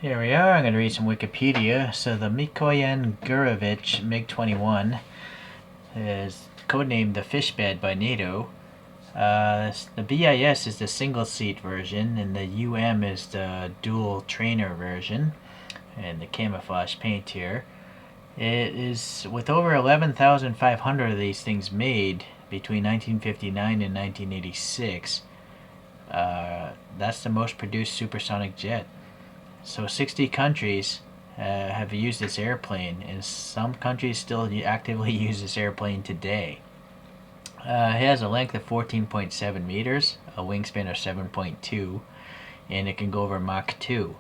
Here we are. I'm going to read some Wikipedia. So the Mikoyan Gurevich Mig-21 is codenamed the Fishbed by NATO. The BIS is the single-seat version, and the is the dual trainer version, and the camouflage paint here. It is with over 11,500 of these things made between 1959 and 1986. That's the most produced supersonic jet. So 60 countries have used this airplane, and some countries still actively use this airplane today. It has a length of 14.7 meters, a wingspan of 7.2, and it can go over Mach 2.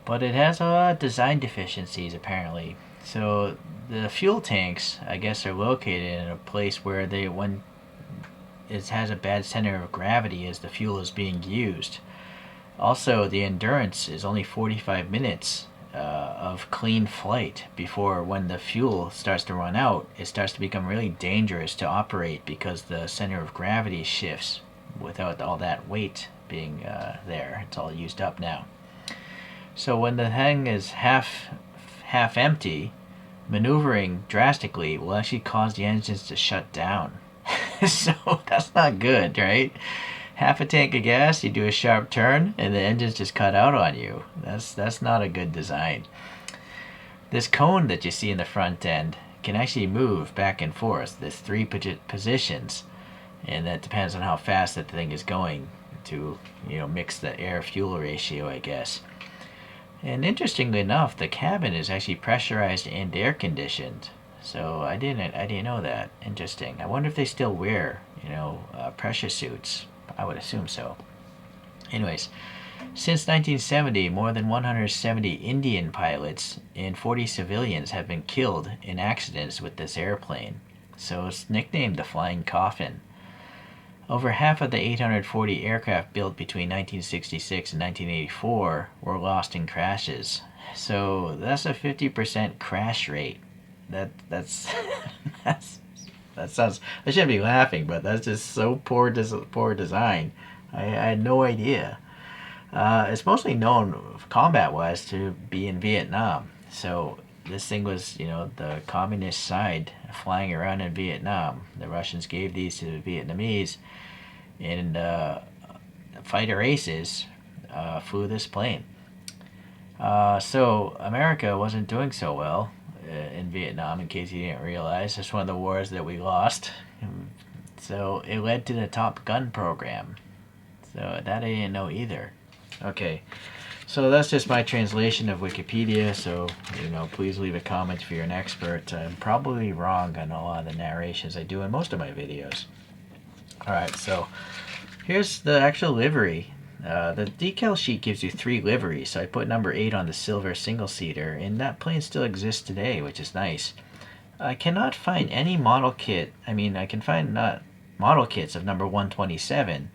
But it has a lot of design deficiencies, apparently. So the fuel tanks, I guess, are located in a place where when it has a bad center of gravity as the fuel is being used. Also, the endurance is only 45 minutes of clean flight before, when the fuel starts to run out, it starts to become really dangerous to operate because the center of gravity shifts without all that weight being there. It's all used up now. So when the thing is half empty, maneuvering drastically will actually cause the engines to shut down. So that's not good, right? Half a tank of gas, you do a sharp turn, and the engine's just cut out on you. That's not a good design. This cone that you see in the front end can actually move back and forth. There's 3 positions, and that depends on how fast that thing is going to, mix the air-fuel ratio, I guess. And interestingly enough, the cabin is actually pressurized and air-conditioned. So I didn't know that. Interesting. I wonder if they still wear, pressure suits. I would assume so. Anyways, since 1970, more than 170 Indian pilots and 40 civilians have been killed in accidents with this airplane. So it's nicknamed the Flying Coffin. Over half of the 840 aircraft built between 1966 and 1984 were lost in crashes. So that's a 50% crash rate. That's that sounds. I shouldn't be laughing, but that's just so poor design. I had no idea. It's mostly known combat-wise to be in Vietnam. So this thing was, the communist side flying around in Vietnam. The Russians gave these to the Vietnamese, and fighter aces flew this plane. So America wasn't doing so well in Vietnam, in case you didn't realize. It's one of the wars that we lost. So it led to the Top Gun program. So that I didn't know either. Okay, so that's just my translation of Wikipedia. So, please leave a comment if you're an expert. I'm probably wrong on a lot of the narrations I do in most of my videos. Alright, so here's the actual livery. The decal sheet gives you 3 liveries, so I put number 8 on the silver single-seater, and that plane still exists today, which is nice. I cannot find any model kit. I can find model kits of number 127,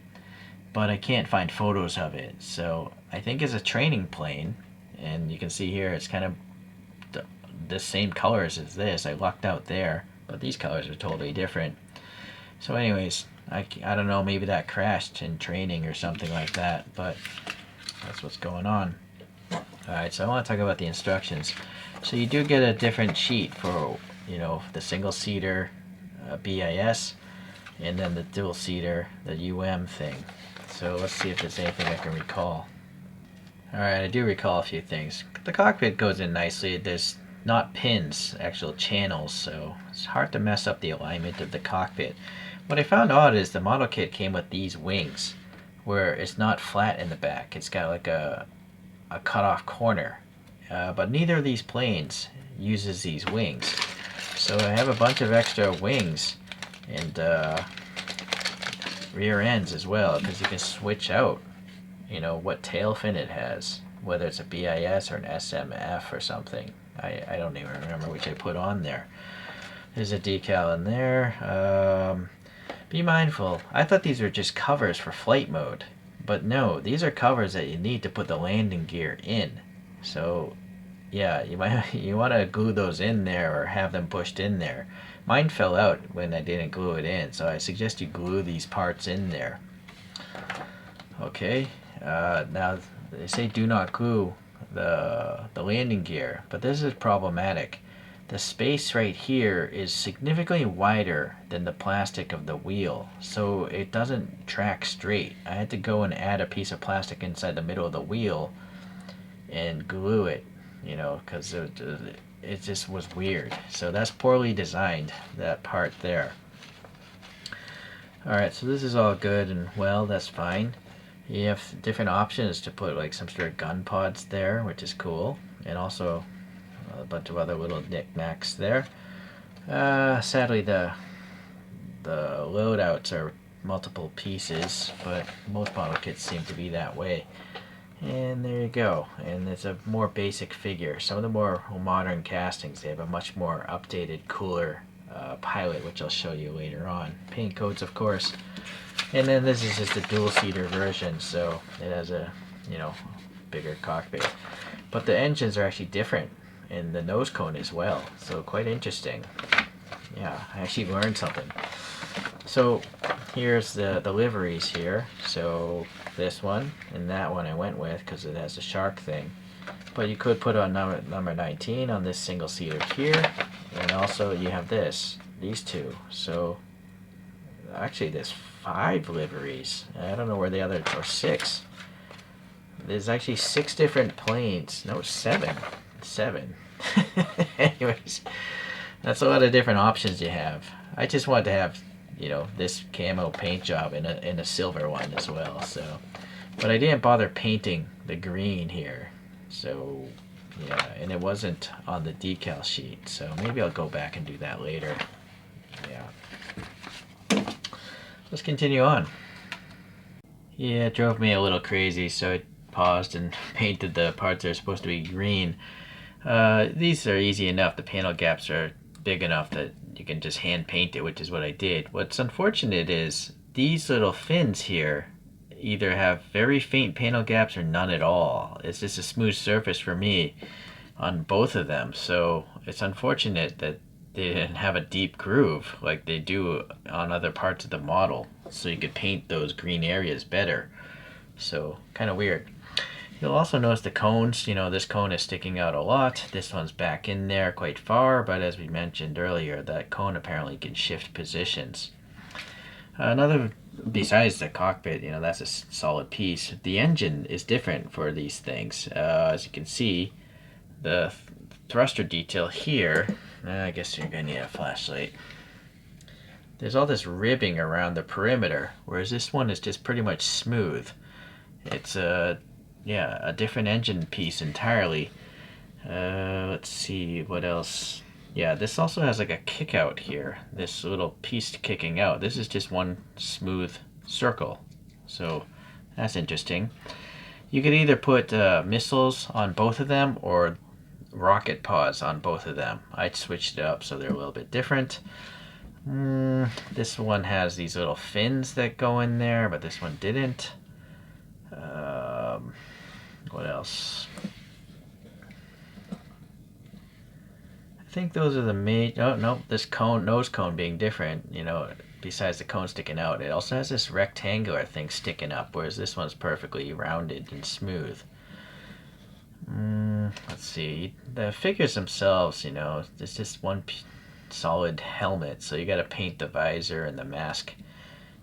but I can't find photos of it. So I think it's a training plane, and you can see here it's kind of the same colors as this. I lucked out there, but these colors are totally different. So anyways, I don't know, maybe that crashed in training or something like that, but that's what's going on. Alright, so I want to talk about the instructions. So you do get a different sheet for, the single-seater BIS, and then the dual-seater, the thing. So let's see if there's anything I can recall. Alright, I do recall a few things. The cockpit goes in nicely. There's not pins, actual channels, so it's hard to mess up the alignment of the cockpit. What I found odd is the model kit came with these wings, where it's not flat in the back. It's got like a cut-off corner. But neither of these planes uses these wings. So I have a bunch of extra wings and rear ends as well, because you can switch out, what tail fin it has, whether it's a BIS or an SMF or something. I don't even remember which I put on there. There's a decal in there. Be mindful. I thought these were just covers for flight mode, but no, these are covers that you need to put the landing gear in. So yeah, you want to glue those in there or have them pushed in there. Mine fell out when I didn't glue it in, so I suggest you glue these parts in there. Okay, now they say do not glue the landing gear, but this is problematic. The space right here is significantly wider than the plastic of the wheel, so it doesn't track straight. I had to go and add a piece of plastic inside the middle of the wheel and glue it, you know, because it just was weird. So that's poorly designed, that part there. Alright, so this is all good and well, that's fine. You have different options to put like some sort of gun pods there, which is cool, and also a bunch of other little knickknacks there. Sadly, the loadouts are multiple pieces, but most model kits seem to be that way. And there you go. And it's a more basic figure. Some of the more modern castings, they have a much more updated, cooler pilot, which I'll show you later on. Paint codes, of course. And then this is just a dual-seater version, so it has a, you know, bigger cockpit. But the engines are actually different, and the nose cone as well, so quite interesting. Yeah, I actually learned something. So here's the liveries here. So this one and that one I went with because it has a shark thing. But you could put on number 19 on this single seater here, and also you have these two. So actually there's 5 liveries. I don't know where the other, or 6. There's actually 6 different planes. No, 7. 7. Anyways, that's a lot of different options you have. I just wanted to have, you know, this camo paint job in a silver one as well. So, but I didn't bother painting the green here. So, yeah, and it wasn't on the decal sheet. So maybe I'll go back and do that later. Yeah. Let's continue on. Yeah, it drove me a little crazy, so I paused and painted the parts that are supposed to be green. These are easy enough. The panel gaps are big enough that you can just hand paint it, which is what I did. What's unfortunate is these little fins here either have very faint panel gaps or none at all. It's just a smooth surface for me on both of them, so it's unfortunate that they didn't have a deep groove like they do on other parts of the model, so you could paint those green areas better. So kind of weird. You'll also notice the cones. You know, this cone is sticking out a lot. This one's back in there quite far, but as we mentioned earlier, that cone apparently can shift positions. Another, besides the cockpit, you know, that's a solid piece. The engine is different for these things. As you can see, the thruster detail here, I guess you're going to need a flashlight. There's all this ribbing around the perimeter, whereas this one is just pretty much smooth. It's a different engine piece entirely. Let's see what else. Yeah, this also has like a kick out here. This little piece kicking out. This is just one smooth circle. So that's interesting. You could either put missiles on both of them or rocket pods on both of them. I switched it up so they're a little bit different. This one has these little fins that go in there, but this one didn't. What else? I think those are the main. Oh no, this cone, nose cone being different. You know, besides the cone sticking out, it also has this rectangular thing sticking up, whereas this one's perfectly rounded and smooth. Let's see. The figures themselves, you know, it's just one solid helmet, so you got to paint the visor and the mask,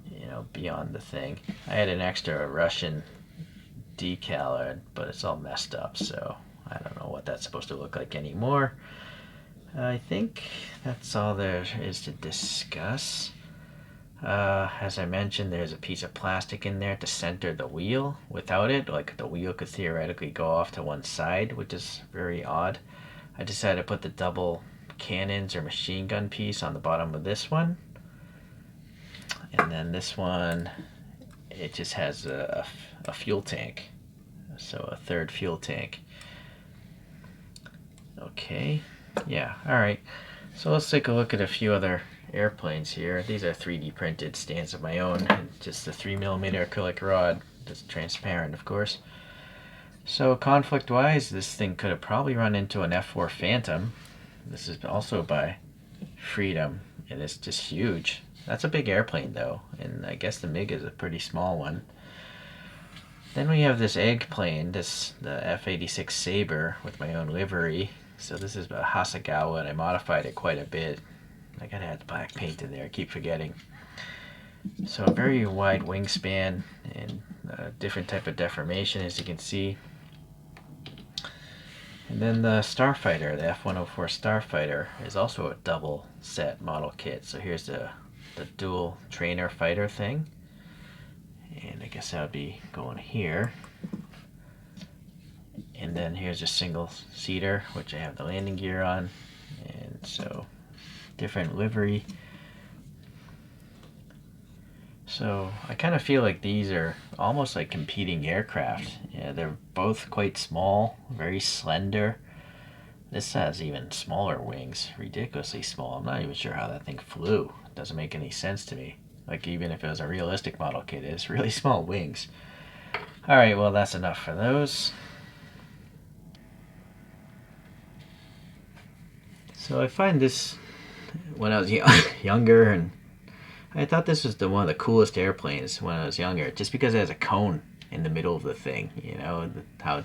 you know, beyond the thing. I had an extra Russian decal, but it's all messed up, so I don't know what that's supposed to look like anymore. I think that's all there is to discuss. As I mentioned, there's a piece of plastic in there to center the wheel. Without it, like, the wheel could theoretically go off to one side, which is very odd. I decided to put the double cannons or machine gun piece on the bottom of this one. And then this one, it just has a fuel tank. So a third fuel tank. Okay, yeah, alright. So let's take a look at a few other airplanes here. These are 3D printed stands of my own, and just a 3mm acrylic rod. That's transparent, of course. So conflict wise, this thing could have probably run into an F4 Phantom. This is also by Freedom, and it's just huge. That's a big airplane though, and I guess the MiG is a pretty small one. Then we have this egg plane, the F-86 Sabre with my own livery. So this is a Hasegawa, and I modified it quite a bit. I gotta add the black paint in there, I keep forgetting. So a very wide wingspan and a different type of deformation, as you can see. And then the Starfighter, the F-104 Starfighter, is also a double set model kit. So here's the dual trainer fighter thing. And I guess that would be going here. And then here's a single seater, which I have the landing gear on. And so different livery. So I kind of feel like these are almost like competing aircraft. Yeah, they're both quite small, very slender. This has even smaller wings, ridiculously small. I'm not even sure how that thing flew. It doesn't make any sense to me. Like, even if it was a realistic model kit, it's really small wings. Alright, well, that's enough for those. So I find this, when I was younger, and I thought this was one of the coolest airplanes when I was younger, just because it has a cone in the middle of the thing, you know, how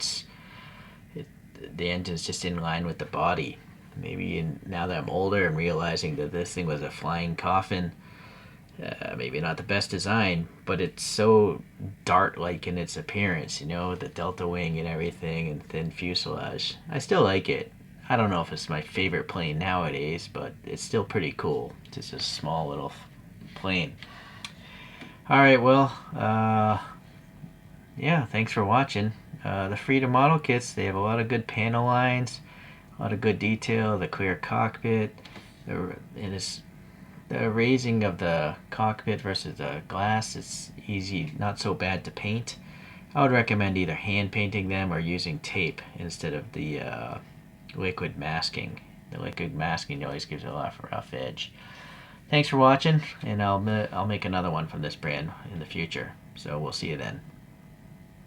the engine's just in line with the body. Maybe now that I'm older, I'm realizing that this thing was a flying coffin. Maybe not the best design, but it's so dart-like in its appearance, you know, the delta wing and everything, and thin fuselage. I still like it. I don't know if it's my favorite plane nowadays, but it's still pretty cool. It's just a small little plane. Alright, well, yeah, thanks for watching. The Freedom model kits, they have a lot of good panel lines, a lot of good detail, the clear cockpit, and the raising of the cockpit versus the glass is easy, not so bad to paint. I would recommend either hand painting them or using tape instead of the liquid masking. The liquid masking always gives it a rough edge. Thanks for watching, and I'll make another one from this brand in the future. So we'll see you then.